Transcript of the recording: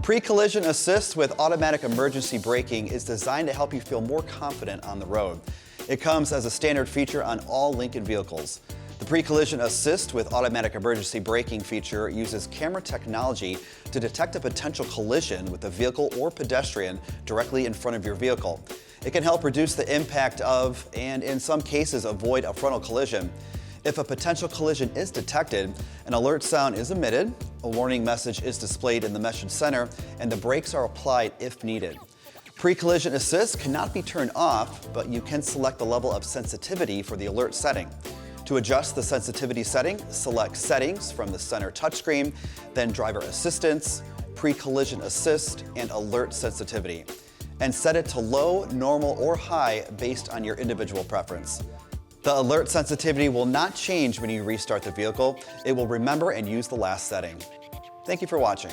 Pre-collision assist with automatic emergency braking is designed to help you feel more confident on the road. It comes as a standard feature on all Lincoln vehicles. The pre-collision assist with automatic emergency braking feature uses camera technology to detect a potential collision with a vehicle or pedestrian directly in front of your vehicle. It can help reduce the impact of, and in some cases avoid, a frontal collision. If a potential collision is detected, an alert sound is emitted, a warning message is displayed in the message center, and the brakes are applied if needed. Pre-collision assist cannot be turned off, but you can select the level of sensitivity for the alert setting. To adjust the sensitivity setting, select Settings from the center touchscreen, then Driver Assistance, Pre-collision Assist, and Alert Sensitivity, and set it to low, normal, or high based on your individual preference. The alert sensitivity will not change when you restart the vehicle. It will remember and use the last setting. Thank you for watching.